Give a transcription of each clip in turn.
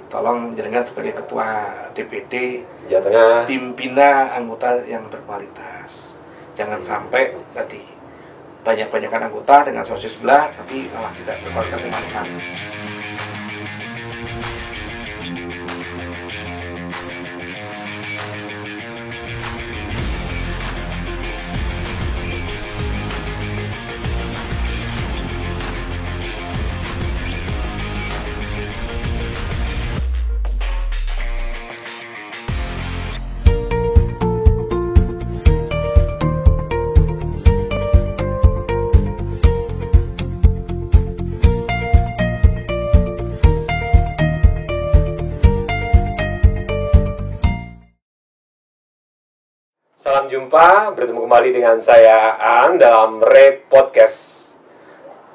Tolong jenengan sebagai ketua DPD Jawa Tengah pimpinlah anggota yang berkualitas. Jangan sampai tadi banyak-banyakan anggota dengan sosis sebelah tapi malah tidak berkualitas yang mantap. Salam jumpa, bertemu kembali dengan saya Aan dalam Re Podcast.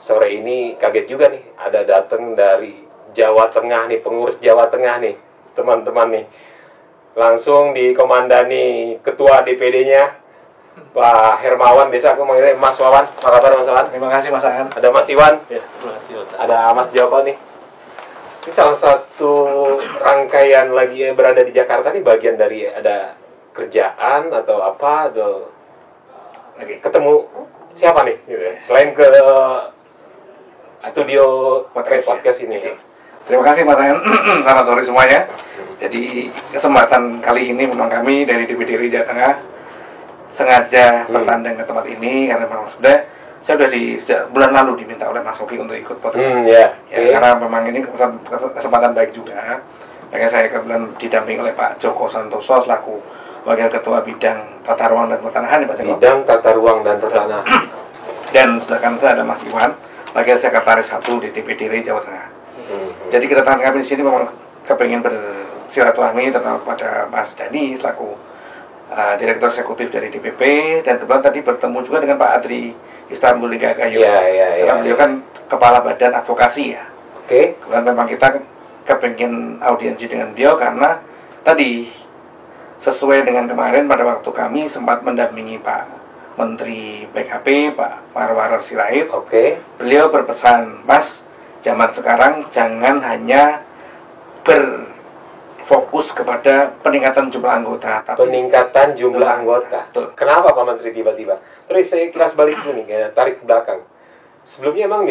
Sore ini kaget juga nih, ada datang dari Jawa Tengah nih, pengurus Jawa Tengah nih, teman-teman nih. Langsung dikomandani ketua DPD-nya, Pak Hermawan. Biasa aku manggilnya Mas Wawan. Apa kabar Mas Wawan? Terima kasih Mas Aan. Ada Mas Iwan. Ya, terima kasih. Ada Mas Joko nih. Ini salah satu rangkaian lagi berada di Jakarta nih, bagian dari ada kerjaan atau apa, atau lagi ketemu siapa nih gitu ya? Selain ke studio podcast ini. Terima kasih Mas Aan. Selamat sore semuanya. Jadi kesempatan kali ini memang kami dari DPD RI Jawa Tengah sengaja bertandang ke tempat ini karena memang sudah saya sudah sejak bulan lalu diminta oleh Mas Oki untuk ikut podcast. Karena memang ini kesempatan baik juga. Makanya saya kebetulan didampingi oleh Pak Joko Santoso selaku Wakil Ketua Bidang Tata Ruang dan Pertanahan ya Pak Joko. Bidang Tata Ruang dan Pertanahan. Dan sedangkan saya ada Mas Iwan, Wakil Sekretaris 1 di DPD RI Jawa Tengah. Jadi kedatangan kami di sini memang kepingin bersilaturahmi terutama kepada Mas Dani selaku Direktur Eksekutif dari DPP, dan kebetulan tadi bertemu juga dengan Pak Adri Istanbul Ligagayo. Karena beliau kan Kepala Badan Advokasi ya. Kemudian memang kita kepingin audiensi dengan beliau karena tadi sesuai dengan kemarin pada waktu kami sempat mendampingi Pak Menteri PKP Pak Marwarar Sirait. Beliau berpesan, Mas, zaman sekarang jangan hanya berfokus kepada peningkatan jumlah anggota, tapi peningkatan jumlah anggota. Betul. Kenapa Pak Menteri tiba-tiba? Terus saya kilas balik dulu nih, tarik ke belakang. Sebelumnya emang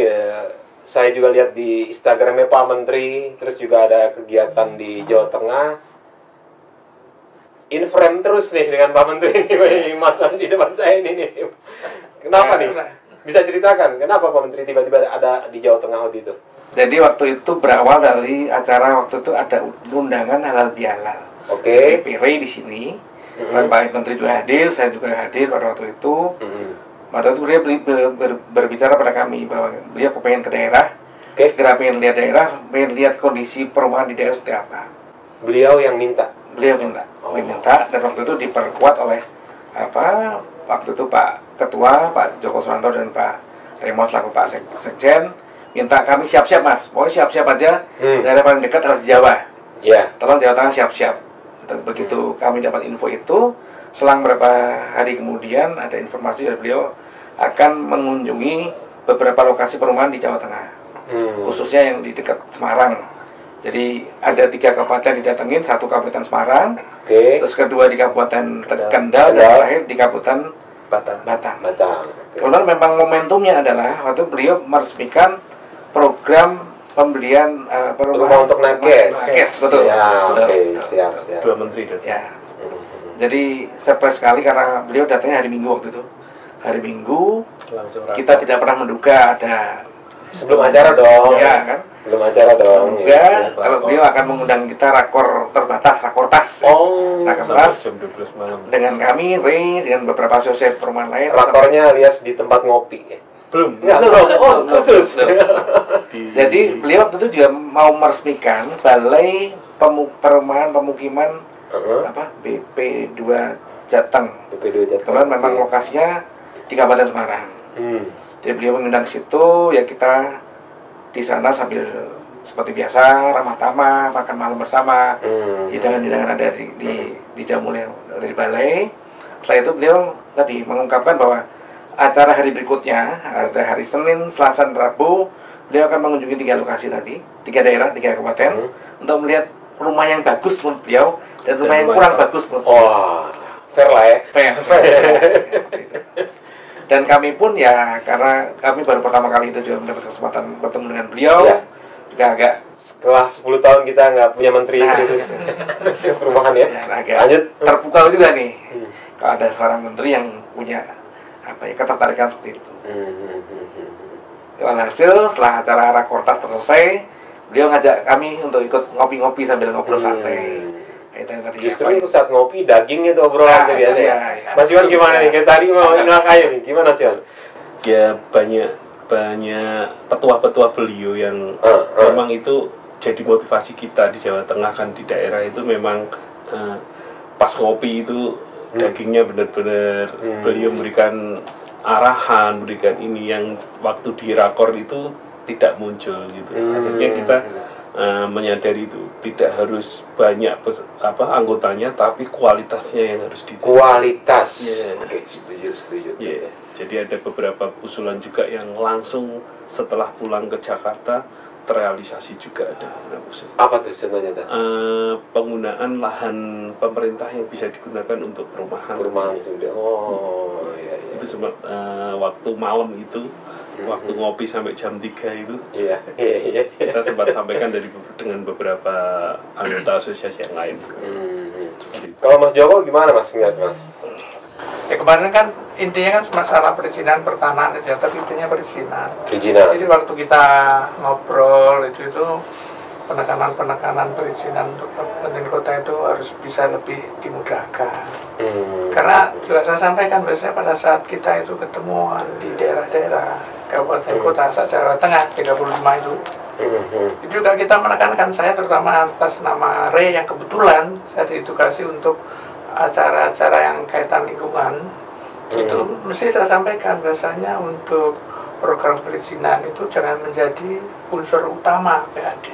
saya juga lihat di Instagramnya Pak Menteri, terus juga ada kegiatan di Jawa Tengah. In frame terus nih dengan Pak Menteri ini, masa di depan saya ini nih. Kenapa nih? Bisa ceritakan kenapa Pak Menteri tiba-tiba ada di Jawa Tengah waktu itu? Jadi waktu itu berawal dari acara waktu itu ada undangan halal bihalal. DPR di sini. Dan Pak Menteri juga hadir, saya juga hadir pada waktu itu. Pada waktu itu beliau berbicara pada kami bahwa beliau kepengen ke daerah, segera pengen lihat daerah, pengen lihat kondisi perumahan di daerah seperti apa. Beliau yang minta. Beliau minta, dan waktu itu diperkuat oleh waktu itu Pak Ketua Pak Joko Suwanto dan Pak Remo selaku Pak Sekjen minta kami siap-siap Mas, pokoknya siap-siap aja. Daerah paling dekat harus Jawa. Tolong Jawa Tengah siap-siap. Dan begitu kami dapat info itu, selang beberapa hari kemudian ada informasi dari beliau akan mengunjungi beberapa lokasi perumahan di Jawa Tengah, khususnya yang di dekat Semarang. Jadi ada 3 kabupaten didatengin, 1 kabupaten Semarang, terus kedua di Kabupaten Kendal, dan terakhir di Kabupaten Batang. Kemudian memang momentumnya adalah waktu beliau meresmikan program pembelian rumah untuk nakes. Betul. Siap. Dua menteri dan. Jadi surprise sekali karena beliau datangnya hari Minggu waktu itu. Hari Minggu kita tidak pernah menduga ada sebelum acara dong. Kan? Sebelum acara dong. Kalau beliau akan mengundang kita rakor terbatas, rakortas. Rakortas jam 12 malam. dengan kami, dengan beberapa asosiasi perumahan lain. Rakornya alias di tempat ngopi. Belum. Khusus. Jadi beliau waktu itu juga mau meresmikan Balai Perumahan Pemukiman BP2 Jateng. Kemudian memang lokasinya di Kabupaten Semarang. Jadi beliau mengundang situ, ya kita di sana sambil seperti biasa ramah tamah, makan malam bersama, hidangan-hidangan ada di jamu dari balai. Setelah itu beliau tadi mengungkapkan bahwa acara hari berikutnya ada hari Senin, Selasa, dan Rabu, beliau akan mengunjungi 3 lokasi tadi, 3 daerah, 3 kabupaten untuk melihat rumah yang bagus menurut beliau dan rumah yang kurang bagus menurut beliau. Oh, fair lah ya. Fair. Dan kami pun ya, karena kami baru pertama kali itu juga mendapat kesempatan bertemu dengan beliau, juga agak setelah 10 tahun kita nggak punya menteri khusus perumahan ya. agak Lanjut. terpukau juga nih kalau ada seorang menteri yang punya ketertarikan seperti itu. Walhasil setelah acara Rakortas selesai, beliau ngajak kami untuk ikut ngopi-ngopi sambil ngobrol santai. Itu yang tadi Justru itu saat ngopi daging itu obrolan biasanya. iya. Mas Iwan gimana nih? Kayak tadi mau kayu nih, gimana sih Iwan? Ya banyak petua-petua beliau yang memang itu jadi motivasi kita di Jawa Tengah kan, di daerah itu memang pas ngopi itu dagingnya benar-benar beliau memberikan arahan, berikan ini yang waktu di rakor itu tidak muncul gitu. Akhirnya kita menyadari itu tidak harus banyak anggotanya, tapi kualitasnya yang harus ditingkatkan. Kualitas. Yeah. Oke, setuju. Yeah. Jadi ada beberapa usulan juga yang langsung setelah pulang ke Jakarta terrealisasi juga ada beberapa usulan. Apa tuh contohnya? Penggunaan lahan pemerintah yang bisa digunakan untuk perumahan. Perumahan sudah. Oh, iya. Itu sempat waktu malam itu, waktu ngopi sampai jam 3 itu. Iya. Kita sempat sampaikan dengan beberapa anggota asosiasi yang lain. Kalau Mas Joko gimana Mas ngeliat Mas? Ya kemarin kan intinya kan masalah perizinan pertanahan aja, tapi intinya perizinan. Jadi waktu kita ngobrol itu penekanan perizinan untuk kabupaten kota itu harus bisa lebih dimudahkan. Karena juga saya sampaikan biasanya pada saat kita itu ketemuan di daerah-daerah kabupaten kota Jawa Tengah 35 itu juga kita menekankan, saya terutama atas nama Re yang kebetulan saya diedukasi untuk acara-acara yang kaitan lingkungan, itu mesti saya sampaikan biasanya untuk program perizinan itu jangan menjadi unsur utama PAD.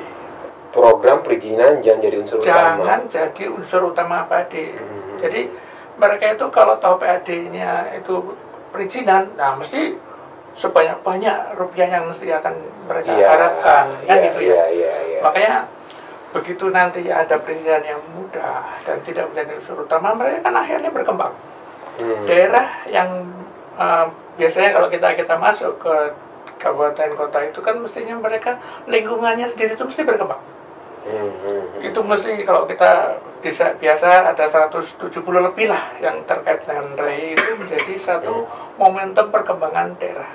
Program perizinan jangan jadi unsur utama. Jangan jadi unsur utama PAD. Jadi mereka itu kalau tahu PAD-nya itu perizinan, nah mesti sebanyak-banyak rupiah yang mesti akan mereka harapkan, kan gitu ya. Makanya begitu nanti ada perizinan yang mudah dan tidak menjadi unsur utama, mereka kan akhirnya berkembang. Daerah yang biasanya kalau kita masuk ke kabupaten kota itu kan mestinya mereka lingkungannya sendiri itu mesti berkembang. Itu mesti kalau kita biasa ada 170 lebih lah yang terkait dengan REI itu menjadi satu momentum perkembangan daerah.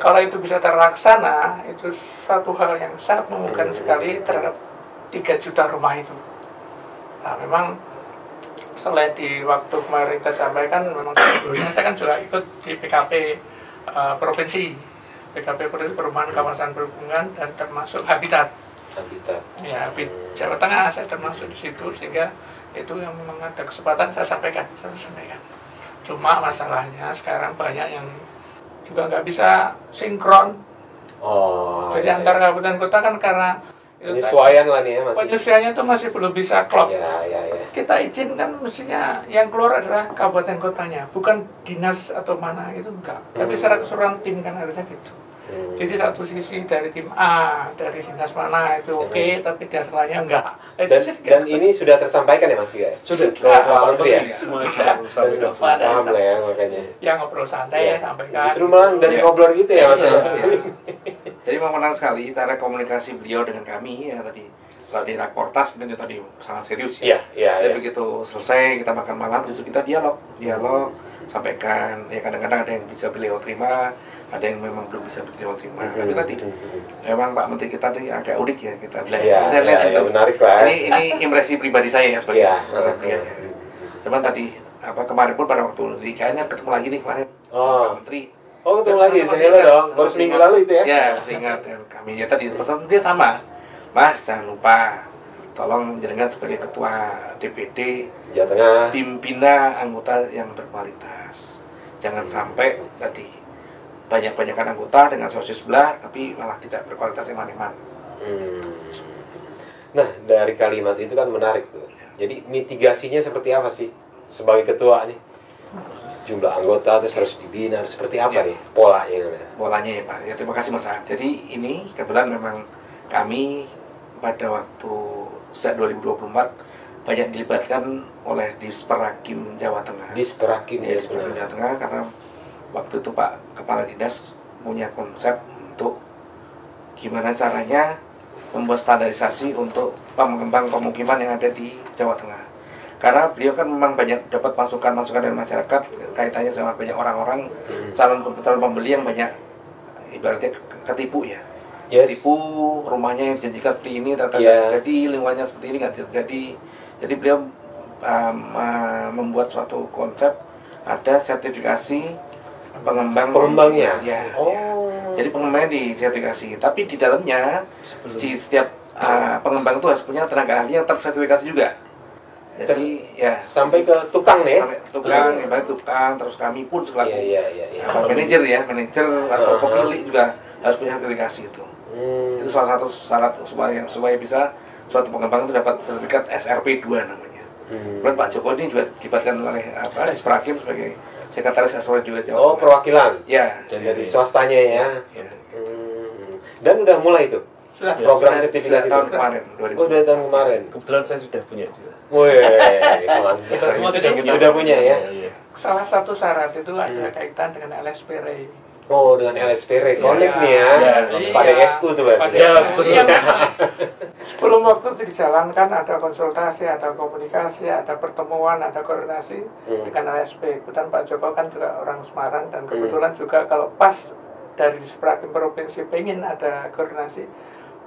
Kalau itu bisa terlaksana, itu satu hal yang sangat memungkinkan sekali terhadap 3 juta rumah itu. Nah memang selain di waktu kemarin kita sampaikan, memang sebelumnya saya kan juga ikut di PKP provinsi, PKP perumahan kawasan perhubungan dan termasuk habitat. Ya, Jawa Tengah saya termasuk di situ, sehingga itu yang memang ada kesempatan saya sampaikan. Cuma masalahnya sekarang banyak yang juga nggak bisa sinkron. Jadi antar kabupaten kota kan karena penyesuaian lah nih ya Mas. Penyesuaiannya itu masih belum bisa klop. Ya. Kita izinkan mestinya yang keluar adalah kabupaten kotanya, bukan dinas atau mana, itu enggak. Tapi secara keseluruhan tim kan harusnya gitu. Jadi satu sisi dari tim A, dari dinas mana itu oke, tapi dinas lainnya enggak. Dan ini sudah tersampaikan ya Mas juga? Sudah. Pak Menteri ya? Semua paham lah ya makanya. Yang ngobrol santai sampaikan. Justru malah dari ngobrol gitu ya Mas. Jadi memenang sekali cara komunikasi beliau dengan kami ya tadi. Kalau di Rakortas mungkin itu tadi sangat serius ya. Jadi begitu selesai kita makan malam, justru kita dialog, sampaikan. Ya kadang-kadang ada yang bisa beliau terima, ada yang memang belum bisa beliau terima. Tapi tadi memang Pak Menteri kita tadi agak unik ya kita bilang. Menarik lah. Ini impresi pribadi saya ya sebagai dia. Cuman tadi kemarin pun pada waktu di IKN ketemu lagi nih kemarin Pak Menteri. Ketemu lagi, saya dong. Baru seminggu lalu itu ya? Ya, masih ingat. Kami ya tadi pesan dia sama. Mas, jangan lupa tolong jenengan sebagai ketua DPD Jawa Tengah, pimpinlah anggota yang berkualitas. Jangan sampai tadi banyak-banyakan anggota dengan sosis sebelah tapi malah tidak berkualitas eman-eman. Nah, dari kalimat itu kan menarik tuh. Jadi mitigasinya seperti apa sih sebagai ketua nih? Jumlah anggota terus harus dibina seperti apa nih polanya? Polanya ya Pak. Ya terima kasih Mas. Jadi ini kebetulan memang kami pada waktu sejak 2024 banyak dilibatkan oleh Disperhakim Jawa Tengah. Disperhakim ya, Disperhakim Jawa Tengah, karena waktu itu Pak Kepala Dinas punya konsep untuk gimana caranya membuat standarisasi untuk pengembang pemukiman yang ada di Jawa Tengah. Karena beliau kan memang banyak dapat masukan-masukan dari masyarakat kaitannya sama banyak orang-orang calon pembeli yang banyak ibaratnya ketipu ya. Yes. Tipu, rumahnya yang dijanjikan seperti ini ternyata jadi, lingkungannya seperti ini nggak terjadi. Jadi beliau membuat suatu konsep, ada sertifikasi pengembangnya. Ya. Jadi pengembangnya disertifikasi, tapi di dalamnya di setiap pengembang itu harus punya tenaga ahli yang tersertifikasi juga. Jadi ya sampai ke tukang nih. Sampai tukang, tukang, terus kami pun selaku manajer atau pemilik juga harus punya sertifikasi itu. Itu salah satu syarat supaya bisa suatu pengembang itu dapat sertifikat SRP 2 namanya. Kemudian Pak Joko ini juga dilibatkan oleh Disperhakim sebagai sekretaris SRP 2 Jawa Tengah. Perwakilan. Ya, dari swastanya ya. Dan udah mulai itu. Sudah program sertifikasi tahun kemarin. 2020. Oh, 2 tahun kemarin. Kebetulan saya sudah punya juga. Wih, Kita semua sudah punya ya. Salah satu syarat itu ada kaitan dengan LSPRE. Oh, dengan LSPRE connect nih ya. Pada SU tuh berarti. Sebelum waktu itu dijalankan ada konsultasi, ada komunikasi, ada pertemuan, ada koordinasi dengan LSP. Kemudian Pak Joko kan juga orang Semarang dan kebetulan juga kalau pas dari Disperhakim Provinsi pengen ada koordinasi,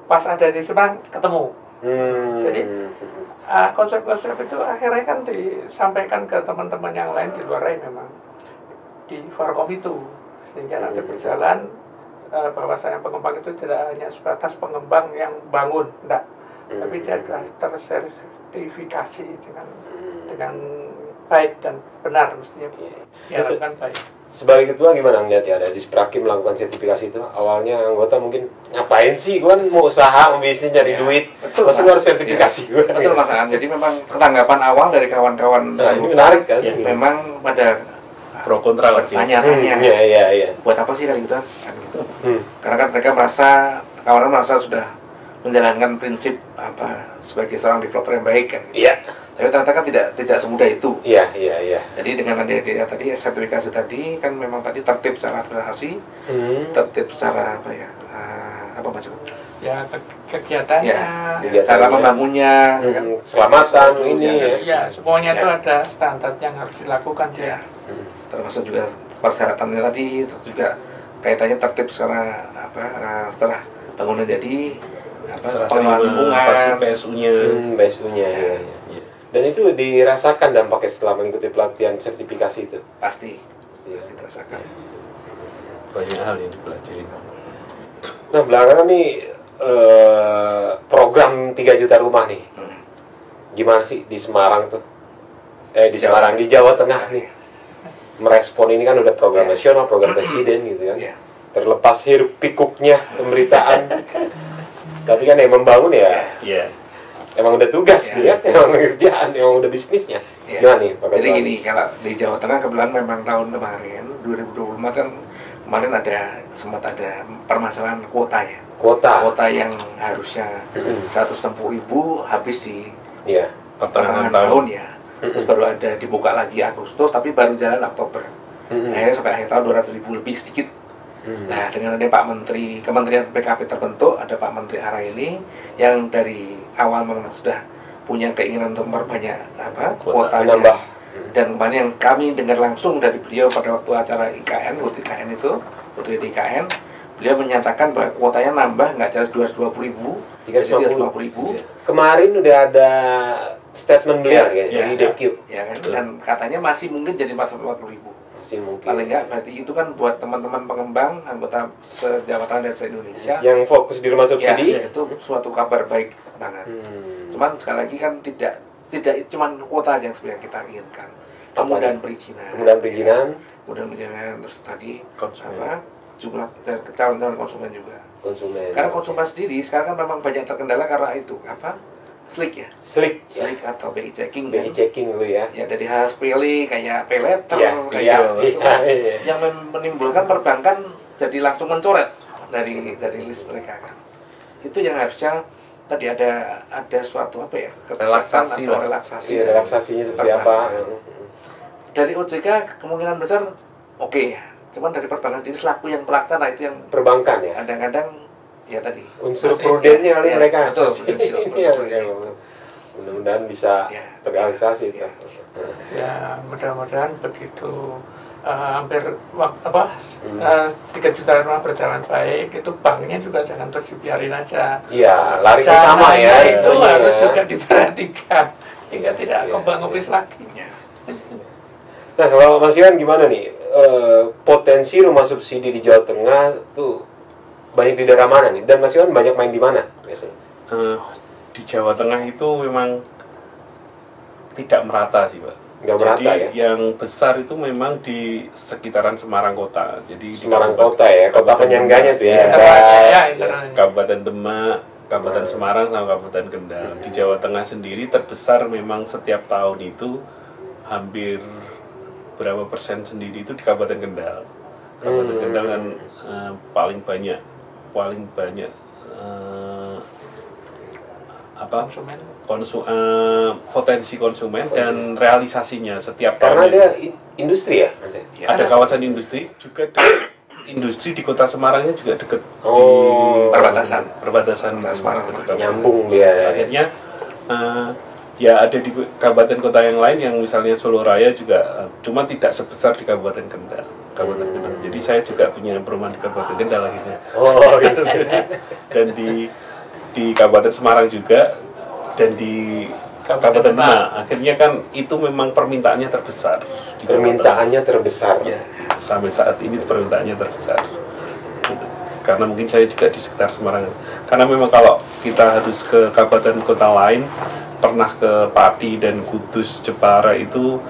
pas ada di Semarang ketemu. Jadi konsep-konsep itu akhirnya kan disampaikan ke teman-teman yang lain di luar memang di Forkom itu, sehingga nanti berjalan bahwasanya pengembang itu tidak hanya sebatas pengembang yang bangun, enggak, tapi dia adalah tersertifikasi dengan baik dan benar mestinya diharapkan baik. Sebagai ketua gimana ngeliat ya ada Disperhakim melakukan sertifikasi itu? Awalnya anggota mungkin ngapain sih? Gue kan mau usaha, mau bisnis cari duit. Masa gue harus sertifikasi? Betul Mas Aan. Jadi memang ketanggapan awal dari kawan-kawan ini menarik kan? Memang pada pro kontra lagi. Tanya-tanya. Iya. Buat apa sih kan gitu? Karena kan mereka merasa, kawan-kawan merasa sudah menjalankan prinsip sebagai seorang developer yang baik kan. Iya. Tapi ternyata kan tidak semudah itu. Iya. Jadi dengan adanya tadi sertifikasi tadi kan memang tadi tertib secara administrasi, tertib secara apa macam? Ya kegiatannya, cara membangunnya, keselamatan ini. Ya semuanya itu ada standar yang harus dilakukan ya. Termasuk juga persyaratannya tadi, terus juga kaitannya tertib secara setelah bangunan jadi pengelolaan lingkungan, PSU-nya. Dan itu dirasakan dampaknya setelah mengikuti pelatihan sertifikasi itu? Pasti dirasakan. Banyak hal yang dipelajari. Nah belakangan nih program 3 juta rumah nih, gimana sih di Semarang tuh? Di Semarang, di Jawa Tengah nih, merespon ini kan udah program nasional, program presiden gitu kan. Terlepas hiruk pikuknya pemberitaan, tapi kan yang membangun emang udah tugas ya, emang kerjaan, emang udah bisnisnya. Gimana nih Pak? Jadi gini, kalau di Jawa Tengah kebetulan memang tahun kemarin 2024 kan kemarin sempat ada permasalahan kuota ya. Kuota yang harusnya 160.000 habis di pertengahan tahun ya. Terus baru ada dibuka lagi Agustus, tapi baru jalan Oktober. Akhirnya sampai akhir tahun 200.000 lebih sedikit. Nah, dengan ada Pak Menteri, Kementerian PKP terbentuk, ada Pak Menteri Araini yang dari awal memang sudah punya keinginan untuk memperbanyak kuotanya. Dan kemarin yang kami dengar langsung dari beliau pada waktu acara IKN, UTKN itu, UTKN, beliau menyatakan bahwa kuotanya nambah nggak jelas 220.000, 350.000. Kemarin udah ada statement beliau di DepQ. Ya kan, dan katanya masih mungkin jadi 440.000. Paling nggak berarti itu kan buat teman-teman pengembang anggota se-Jawa Tengah dan se-Indonesia yang fokus di rumah subsidi itu suatu kabar baik banget. Cuman sekali lagi kan tidak cuma kuota aja yang sebenarnya kita inginkan, kemudahan perizinan, terus tadi jumlah calon konsumen juga. Karena konsumen sendiri sekarang kan memang banyak terkendala karena itu Slik atau BI checking lu ya. Ya dari hal sepele kayak pay letter yang menimbulkan perbankan jadi langsung mencoret dari list mereka kan. Itu yang harusnya tadi ada suatu apa ya? Relaksasi atau lah. relaksasi. Iya, relaksasinya seperti apa? Dari OJK kemungkinan besar oke. Cuman dari perbankan sendiri selaku yang pelaksana itu yang Perbankan ya. kadang-kadang ya tadi Unsur Masih- prudennya kali ya, mereka. betul. Iya, mudah-mudahan bisa Ya. terrealisasi itu. Ya. Ya mudah-mudahan begitu hampir 3 juta rumah berjalan baik, itu banknya juga jangan terus dibiarin aja. Iya, lari ke sama Dananya ya. itu intinya harus ya. juga diperhatikan hingga tidak Iya, kembang-kempis lagi. Nah, kalau Mas Iwan gimana nih? Potensi rumah subsidi di Jawa Tengah tuh banyak di daerah mana nih? Dan Mas Iwan banyak main di mana biasanya? Di Jawa Tengah itu memang tidak merata sih, Pak. Nggak merata Jadi ya? yang besar itu memang di sekitaran Semarang Kota. Jadi di Semarang Kabupaten- Kota ya, kota Kabupaten penyangganya tuh ya. Iya. Internalnya ya, Iya. internalnya. Kabupaten Demak, Kabupaten Semarang sama Kabupaten Kendal. Di Jawa Tengah sendiri terbesar memang setiap tahun itu hampir berapa persen sendiri itu di Kabupaten Kendal. Kabupaten Kendal kan paling banyak Konsumen. potensi konsumen dan realisasinya setiap Karena tahun ada itu. industri ya, Mas? Ya. Ada kawasan industri juga industri di kota Semarangnya juga dekat Oh, di perbatasan. Kota Semarang. Nyambung dia. Akhirnya ya ada di kabupaten kota yang lain yang misalnya Solo Raya juga cuma tidak sebesar di Kabupaten Kendal. Jadi saya juga punya perumahan di Kabupaten Kendal akhirnya. Oh, gitu. Dan di Kabupaten Semarang juga dan di Kabupaten Demak. Akhirnya kan itu memang permintaannya terbesar di Jawa Tengah. Permintaannya terbesar. Ya, sampai saat ini permintaannya terbesar. Gitu. Karena mungkin saya juga di sekitar Semarang. Karena memang kalau kita harus ke kabupaten kota lain, pernah ke Pati dan Kudus, Jepara itu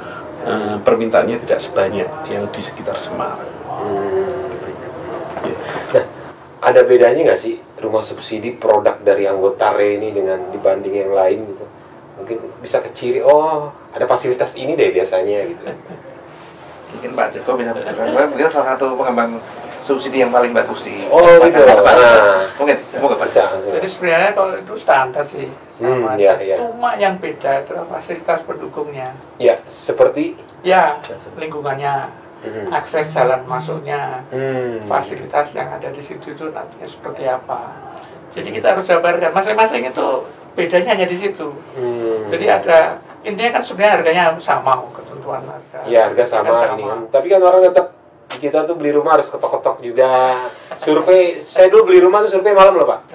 permintaannya tidak sebanyak yang di sekitar Semarang. Ya. Nah, ada bedanya nggak sih rumah subsidi produk dari anggota RE ini dengan dibanding yang lain gitu? Mungkin bisa keciri, oh ada fasilitas ini deh biasanya gitu. Mungkin Pak Joko bisa menjelaskan. Mungkin salah satu pengembang subsidi yang paling bagus di Oh, gitu. Nah. Mungkin semoga Pak. Bisa. Jadi sebenarnya kalau itu standar sih. Sama. Iya, iya. Cuma yang beda adalah fasilitas pendukungnya. Ya, seperti Ya, lingkungannya, Mhm. akses jalan masuknya, fasilitas. fasilitas yang ada di situ itu nantinya seperti apa. Jadi kita harus jabarkan masing-masing itu bedanya hanya di situ. Jadi ada intinya kan sebenarnya harganya sama, ketentuan harga. Ya, harga sama ini kan. Tapi kan orang tetap kita tuh beli rumah harus ketok-ketok juga. Survei, saya dulu beli rumah tuh survei malam loh Pak.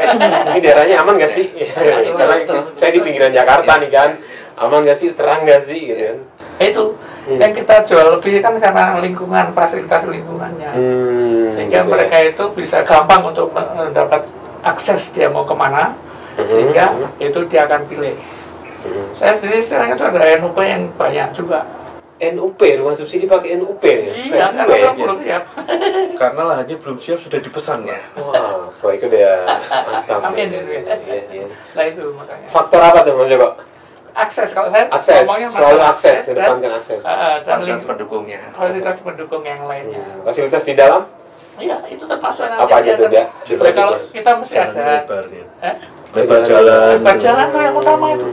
Ini daerahnya aman gak sih? Karena saya di pinggiran Jakarta nih kan. Aman gak sih? Terang gak sih? Gitu kan. Itu yang kita jual lebih kan karena lingkungan, fasilitas lingkungannya. Sehingga gitu ya. mereka itu bisa gampang untuk mendapat akses dia mau kemana, sehingga itu dia akan pilih. Saya sendiri sekarang itu ada NUP yang banyak juga. NUP, rumah subsidi pakai NUP ya? Iya, NUP karena ya? belum siap. Karena lahannya belum siap sudah dipesan, Pak. Wah, kalau itu udah mantap. Amin. Iya. Nah itu makanya. Faktor apa tuh Mas Joko? Akses, kalau saya Akses, ngomongnya selalu masalah akses, dan, kedepankan akses. dan Fasilitas pendukungnya. fasilitas pendukung yang lainnya. Fasilitas di dalam? Iya, itu termasuk nanti. Apa aja tuh, dia Dia? akan- Kalau kita mesti Jalan ada lebarnya. Lebar jalan. lebar jalan tuh yang utama itu.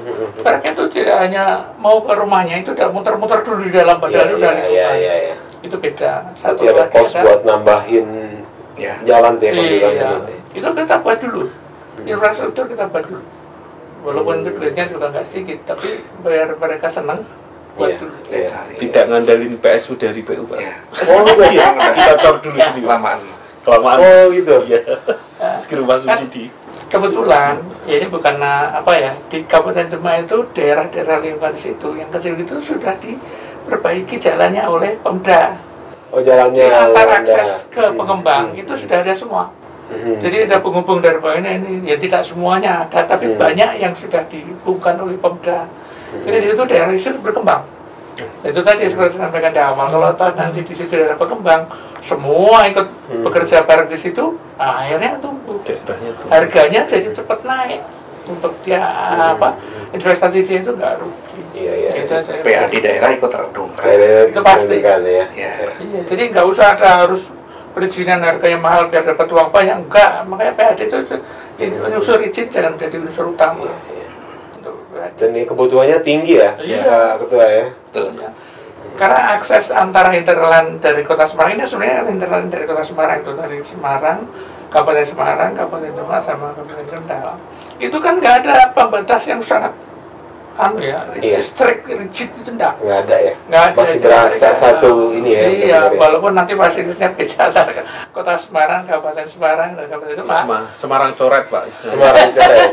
Mereka itu tidak hanya mau ke rumahnya, itu udah muter-muter dulu di dalam padahal udah lingkungan. Iya. Itu beda. Berarti ada lagi kos buat nambahin Ya. jalan tuh ya, pembebasan Iya, itu. itu kita buat dulu. Infrastruktur kita buat dulu. Walaupun itu duitnya juga nggak sedikit, tapi biar mereka senang buat Iya, dulu. iya. Tidak ngandalin PSU dari PU, Pak. Ya. Oh, Iya, kita cor dulu sendiri. Kelamaan. Kelamaan. Oh, gitu. Iya. Skill masuk subsidi. Kebetulan, ya ini bukan apa ya, di Kabupaten Demak itu daerah-daerah lingkungan situ yang kecil itu sudah diperbaiki jalannya oleh Pemda. Oh, jalannya. Di antar Anda. akses ke pengembang itu sudah ada semua. Jadi ada penghubung dari bawah ini ya tidak semuanya ada, tapi banyak yang sudah dihubungkan oleh Pemda. Jadi itu daerah itu berkembang. Itu tadi seperti saya sampaikan di awal, kalau toh nanti di situ daerah berkembang, semua ikut bekerja bareng di situ, nah, akhirnya tumbuh. Daerahnya tuh. Harganya jadi cepat naik untuk dia investasi dia itu nggak rugi. Iya. Gitu aja. PAD daerah ikut terendung. Itu Itu pasti. kan ya. Ya. Iya, jadi nggak usah ada harus perizinan harganya mahal biar dapat uang banyak, enggak. Makanya PAD itu unsur izin jangan menjadi unsur utama. Untuk PAD. Dan ini kebutuhannya tinggi ya, Iya. Pak Ketua ya. Betul. Ya. Karena akses antara hinterland dari kota Semarang ini sebenarnya hinterland dari kota Semarang itu dari Semarang, Kabupaten Semarang, Kabupaten Demak sama Kabupaten Kendal. Itu kan nggak ada pembatas yang sangat Iya. strict, rigid itu enggak. Nggak ada ya. Nggak ada. Masih berasa satu ini ya. Iya, benar-benar ya. walaupun nanti fasilitasnya beda antara kota Semarang, Kabupaten Semarang, dan Kabupaten Demak. Semarang coret Pak istilahnya. Semarang coret.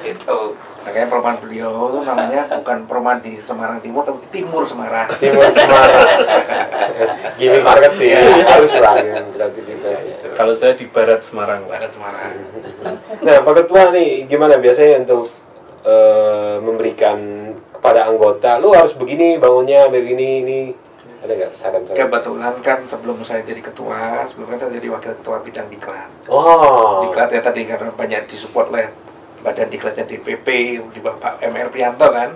Itu. Makanya perumahan beliau itu namanya bukan perumahan di Semarang Timur, tapi Timur Semarang. Timur Semarang. Gimmick marketing harus lah yang kreativitas. Kalau saya di barat Semarang Pak. Barat Semarang. Nah, Pak Ketua nih gimana biasanya untuk memberikan kepada anggota, lu harus begini bangunnya, begini ini, ada nggak saran-saran? Kebetulan kan sebelum saya jadi ketua, sebelumnya saya jadi wakil ketua bidang diklat. Oh, Diklat ya tadi karena banyak disupport oleh badan diklatnya DPP di bawah Pak MR Prianto kan.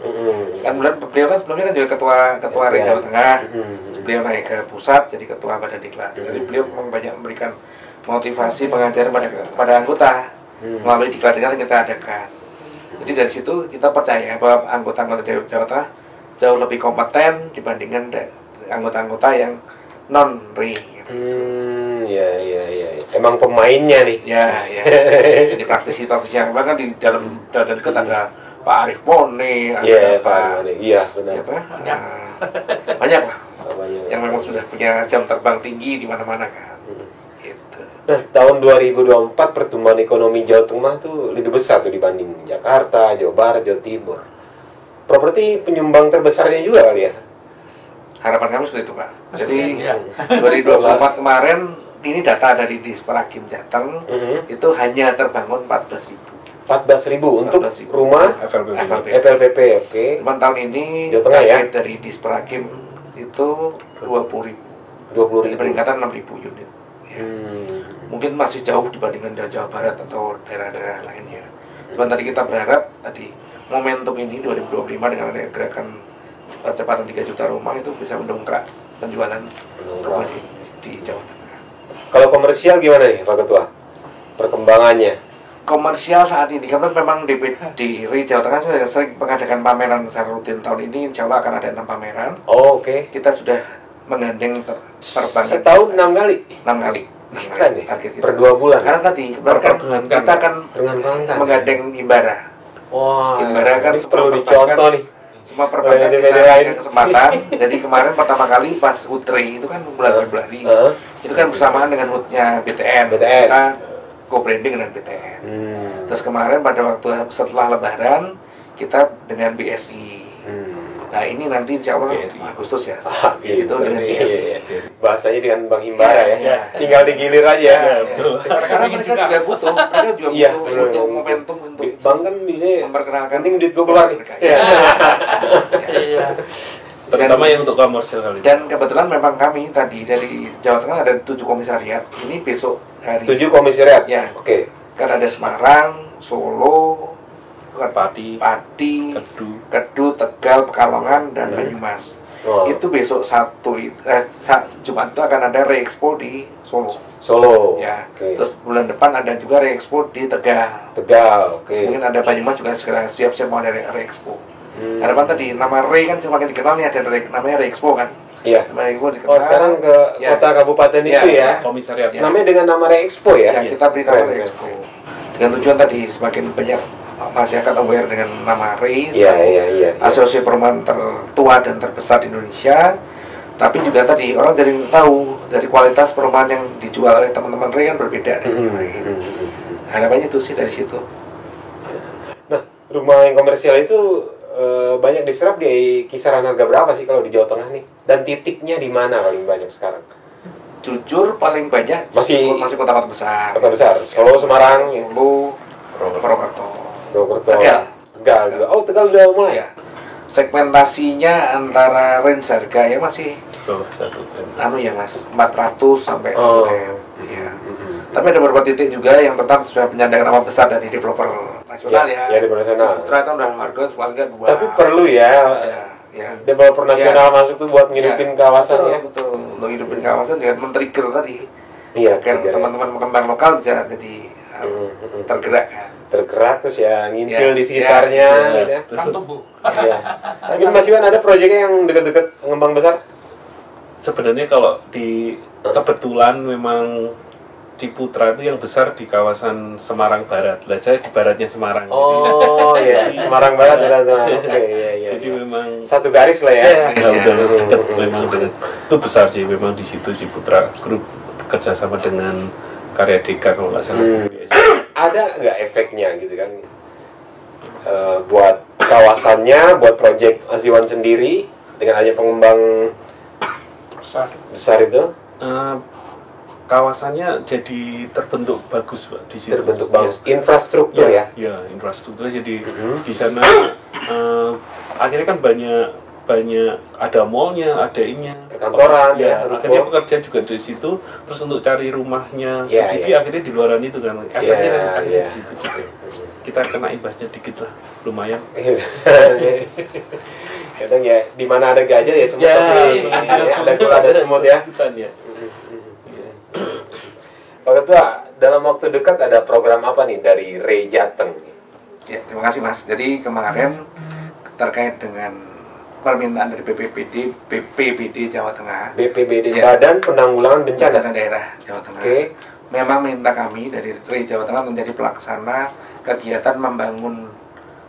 Kan beliau kan sebelumnya kan juga ketua RI Jawa Tengah. Beliau naik ke pusat jadi ketua badan diklat. Jadi beliau memang banyak memberikan motivasi pengajaran pada anggota melalui diklat yang kita adakan. Jadi dari situ kita percaya bahwa anggota-anggota Jawa Tengah jauh lebih kompeten dibandingkan anggota-anggota yang non RI. ya. Emang pemainnya nih. Ya. Jadi praktisi-praktisi yang bahkan di dalam diklat ada Pak Arif Pone, ada Iya, Pak Pak, Arif. Iya, benar. ya, Pak? Banyak. Banyak lah Banyak. yang memang sudah punya jam terbang tinggi di mana-mana kan. Gitu. Nah, tahun 2024 pertumbuhan ekonomi Jawa Tengah tuh lebih besar tuh dibanding Jakarta, Jawa Barat, Jawa Timur. Properti penyumbang terbesarnya juga kali ya. Harapan kami seperti itu Pak. Jadi Iya. 2024 kemarin ini data dari Disperagim Jateng itu hanya terbangun 14.000. 14.000 untuk 14.000. rumah FLB. FLPP, oke. Cuman tahun ini Jawa Tengah ya? target dari Disperagim itu 20.000. 20.000. Jadi peningkatan 6.000 unit. Ya. Mungkin masih jauh dibandingkan Jawa Barat atau daerah-daerah lainnya. Cuman tadi kita berharap tadi momentum ini 2025 dengan adanya gerakan percepatan 3 juta rumah itu bisa mendongkrak penjualan rumah di Jawa Tengah. Kalau komersial gimana nih Pak Ketua? Perkembangannya? Komersial saat ini karena memang di RI Jawa Tengah sudah sering mengadakan pameran secara rutin. Tahun ini insya Allah akan ada 6 pameran. Oh, oke. Kita sudah menggandeng terbang Setahun 6 kali? 6 kali. Keren ya? Target kita. Per 2 bulan? Karena tadi kan kita akan Perbankan. menggandeng Himbara. Wah, Himbara kan ini perlu semua dicontoh nih. Semua perbankan Media kita lain. berikan kesempatan. Jadi kemarin pertama kali pas HUT-RI itu kan bulan Februari. Itu kan bersamaan dengan HUT-nya BTN. Kita co-branding dengan BTN. Terus kemarin pada waktu setelah Lebaran kita dengan BSI. Nah ini nanti insya Allah Agustus ya. Itu dengan BRI. Bahasanya dengan Bang Himbara ya. Iya. Tinggal digilir aja. Karena mereka juga butuh, mereka juga Iya, butuh momentum untuk Bang kan bisa memperkenalkan penting duit gue keluar nih. mereka. Iya. Terutama yang untuk komersial kali. Dan kebetulan memang kami tadi dari Jawa Tengah ada 7 komisariat. Ini besok hari 7 komisariat. Ya. Oke. kan ada Semarang, Solo, Pati, Kedu, Tegal, Pekalongan, dan Banyumas. Oh. Itu besok Jumat itu akan ada Re-Expo di Solo. Solo. Ya. Okay. Terus bulan depan ada juga Re-Expo di Tegal. Tegal. Terus Okay. mungkin ada Banyumas juga segera siap-siap mau ada Re-Expo. Harapan tadi nama Re kan semakin dikenal nih, ada namanya Re-Expo kan. Iya. Nama Re-Expo dikenal. Oh, sekarang ke kota kabupaten itu ya. Komisariat. Ya. Namanya dengan nama Re-Expo ya. Ya, kita beri nama Re-Expo. Dengan tujuan tadi semakin banyak masyarakat aware dengan nama REI, asosiasi perumahan tertua dan terbesar di Indonesia. Tapi juga tadi orang jadi tahu dari kualitas perumahan yang dijual oleh teman-teman REI kan berbeda dengan yang lain. Harapannya itu sih dari situ. Nah, rumah yang komersial itu banyak diserap di kisaran harga berapa sih kalau di Jawa Tengah nih? Dan titiknya di mana paling banyak sekarang? Jujur paling banyak masih kota-kota besar. Kota besar. Solo, Semarang, Solo, Purwokerto. Tegal juga. Oh, Tegal udah mulai ya. Segmentasinya antara range harga ya masih ya Mas, 400 sampai 1 M. Ya. Tapi ada beberapa titik juga yang tetap sudah penyandang nama besar dari developer nasional ya. Ya, developer nasional. Ternyata udah harga paling 2. Tapi perlu ya. Ya. Developer nasional masuk tuh buat ngidupin kawasan ya. Betul. untuk hidupin kawasan dengan men-trigger tadi. Iya, Agar teman-teman pengembang lokal bisa jadi tergerak kan. Tergerak terus ya ngintil Ya, di sekitarnya gitu ya. Kan tumbuh. Iya. Tapi Mas Iwan ada proyeknya yang dekat-dekat pengembang besar? Sebenarnya kalau di kebetulan memang Ciputra itu yang besar di kawasan Semarang Barat. Lah saya di baratnya Semarang. Oh iya, Semarang Barat ya. Oke, iya. Jadi memang Satu garis lah ya. udah dekat memang dengan itu besar sih memang di situ Ciputra Group bekerja sama dengan Karya Dekar kalau nggak salah. Ada nggak efeknya gitu kan? Buat kawasannya, buat proyek Mas Iwan sendiri dengan adanya pengembang besar itu? Kawasannya jadi terbentuk bagus Pak di situ. Terbentuk bagus, infrastruktur ya? Ya, infrastrukturnya jadi di sana akhirnya kan banyak ada mallnya, ada ininya, Perkantoran ya, akhirnya pekerja juga di situ. Terus untuk cari rumahnya Ya, subsidi ya. akhirnya di luaran itu kan, efeknya kan akhirnya ya. di situ juga. Kita kena imbasnya dikit lah, lumayan. Kadang ya, di mana ada gajah ya semut ada gula ada semut ya. Hutan, ya. Pak Ketua, dalam waktu dekat ada program apa nih dari Ray Jateng? Ya, terima kasih Mas. Jadi kemarin terkait dengan permintaan dari BPBD Jawa Tengah, BPBD Ya. Badan Penanggulangan Bencana. Bencana Daerah Jawa Tengah, Oke. memang minta kami dari RI Jawa Tengah menjadi pelaksana kegiatan membangun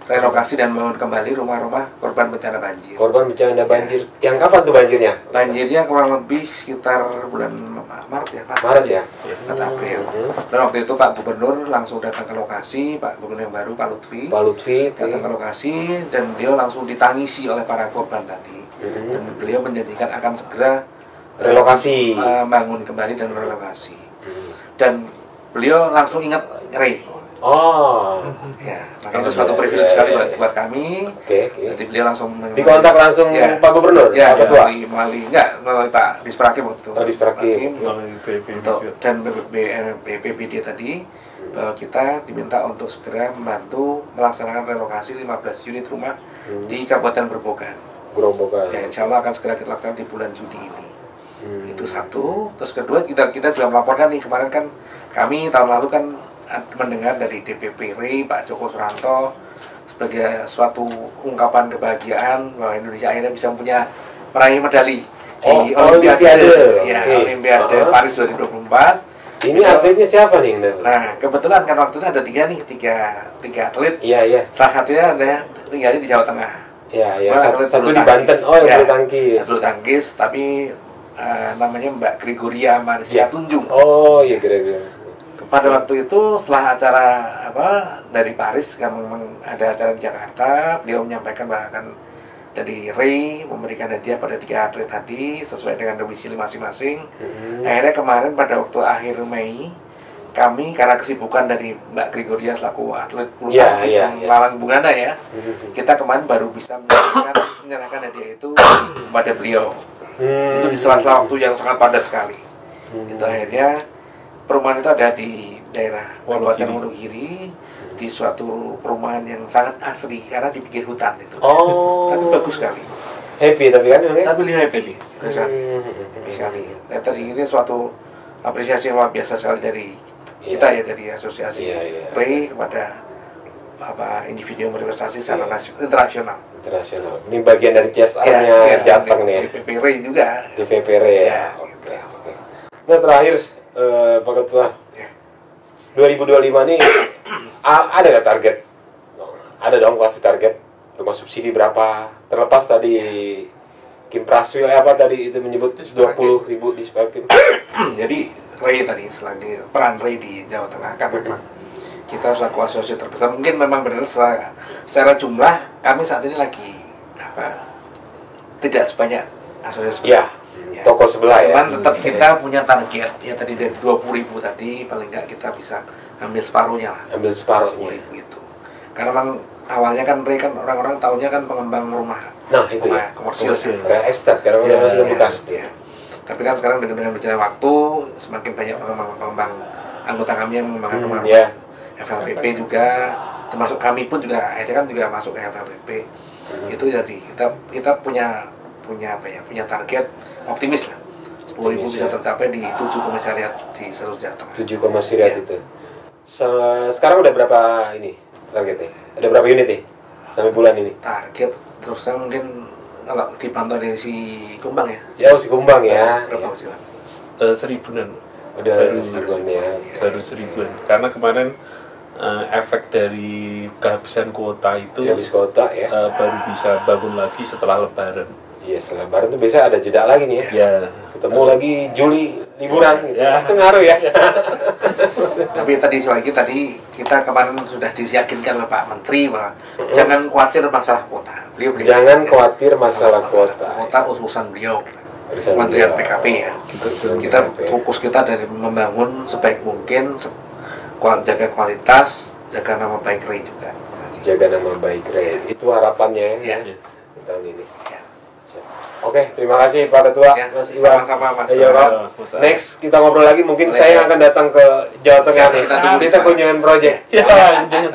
relokasi dan membangun kembali rumah-rumah korban bencana banjir. Korban bencana banjir. Yang kapan tuh banjirnya? Banjirnya kurang lebih sekitar bulan Maret ya, Pak. Maret ya? Maret April. Dan waktu itu Pak Gubernur langsung datang ke lokasi, Pak Gubernur yang baru Pak Lutfi. Pak Lutfi Datang ke lokasi dan beliau langsung ditangisi oleh para korban tadi. Dan beliau menjanjikan akan segera relokasi. bangun kembali dan relokasi. Dan beliau langsung ingat Ray. Oh. Ya, makanya itu suatu privilege sekali buat kami. Oke. Jadi beliau langsung Dikontak langsung Ya. Pak Gubernur? Ya, Pak Ketua? melalui Pak Disprakim waktu itu. Oh, Disprakim. Melalui BPBD Untuk juga. dan BPBD tadi bahwa kita diminta untuk segera membantu melaksanakan relokasi 15 unit rumah di Kabupaten Grobogan. Grobogan. Ya, insya Allah akan segera kita laksanakan di bulan Juni ini. Itu satu. Terus kedua kita juga melaporkan nih, kemarin kan kami tahun lalu kan mendengar dari DPP RI Pak Joko Suranto sebagai suatu ungkapan kebahagiaan bahwa Indonesia akhirnya bisa punya meraih medali di Olimpiade. Ya, Olimpiade Paris 2024. Ini atletnya siapa nih? Nah, kebetulan kan waktu itu ada tiga atlet. Iya. Salah satunya ada tinggalnya di Jawa Tengah. Iya. Atlet Satu bulu di Banten. tangkis. Oh, yang Ya, bulu tangkis. bulu tangkis, tapi namanya Mbak Gregoria Marisia Tunjung. Oh, iya kira-kira. Pada waktu itu setelah acara dari Paris, memang ada acara di Jakarta, beliau menyampaikan bahwa akan dari Ray memberikan hadiah pada 3 atlet tadi sesuai dengan domisili masing-masing. Akhirnya kemarin pada waktu akhir Mei, kami karena kesibukan dari Mbak Gregoria selaku atlet bulu tangkis yang lalang bungana ya, kita kemarin baru bisa menyerahkan hadiah itu kepada beliau. Itu di sela-sela waktu yang sangat padat sekali. Itu akhirnya perumahan itu ada di daerah Kabupaten Wonogiri, di suatu perumahan yang sangat asri karena di pinggir hutan itu. Oh. Tapi bagus sekali. Happy tapi kan? Tapi beliau happy sekali. Dan tadi ini suatu apresiasi yang luar biasa sekali dari kita ya, dari asosiasi Ray kepada individu yang berprestasi secara internasional. Ini bagian dari CSR-nya Jateng nih. DPP Ray juga. DPP Ray ya. Oke. Nah terakhir Pak Ketua, 2025 nih ada nggak target? Ada dong pasti target. Rumah subsidi berapa? Terlepas tadi Kim Praswil apa tadi itu menyebut 20.000 di Sparkim. Jadi Ray tadi selain peran Ray di Jawa Tengah kan memang kita selaku asosiasi terbesar, mungkin memang benar secara jumlah kami saat ini lagi tidak sebanyak asosiasi. Ya. Toko sebelah ya. Cuman tetap kita punya target ya tadi dari 20.000 tadi paling nggak kita bisa ambil separuhnya lah. Ambil separuhnya. 10.000 itu. Karena memang awalnya kan Ray kan orang-orang tahunya kan pengembang rumah. Nah itu ya. Komersial. Real estate karena masih bekas. Ya. Tapi kan sekarang dengan berjalan waktu semakin banyak pengembang anggota kami yang mengembangkan rumah. FLPP juga, termasuk kami pun juga akhirnya kan juga masuk ke FLPP. Itu jadi kita punya target optimis lah 10.000 bisa tercapai di 7 komisariat di seluruh Jawa Tengah. 7 komisariat itu. Sekarang udah berapa ini targetnya? Ada berapa unit nih sampai bulan ini? Target terusnya mungkin kalau dipantau dari si Kumbang ya. Jauh si Kumbang ya. Berapa Ya. sih? 1000-an. Udah ribuan ya. Baru 1000-an. Karena kemarin efek dari kehabisan kuota itu Habis kota ya. baru bisa bangun lagi setelah Lebaran. Iya, setelah Lebaran tuh biasa ada jeda lagi nih ya. Ya. Ketemu lagi Juli liburan gitu. Ya. Itu ngaruh ya. Tapi tadi tadi kita kemarin sudah diyakinkan oleh Pak Menteri bahwa jangan khawatir masalah kuota. Beliau Jangan khawatir masalah kuota. Kuota urusan beliau. Urusan Kementerian beliau. PKP ya. Kita fokus kita dari membangun sebaik mungkin, jaga kualitas, jaga nama baik REI juga. Jaga nama baik REI. Itu harapannya ya. Ya. Tahun ini. Ya. Oke, terima kasih Pak Ketua, Ya, Mas Iwan. sama-sama, Mas. Ayo, Pak. Next kita ngobrol lagi. Mungkin Boleh. saya yang akan datang ke Jawa Tengah nih. Kita tunggu di Kita sana. kunjungan proyek. Ya, jangan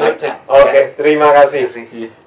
Oke, terima kasih. Terima kasih.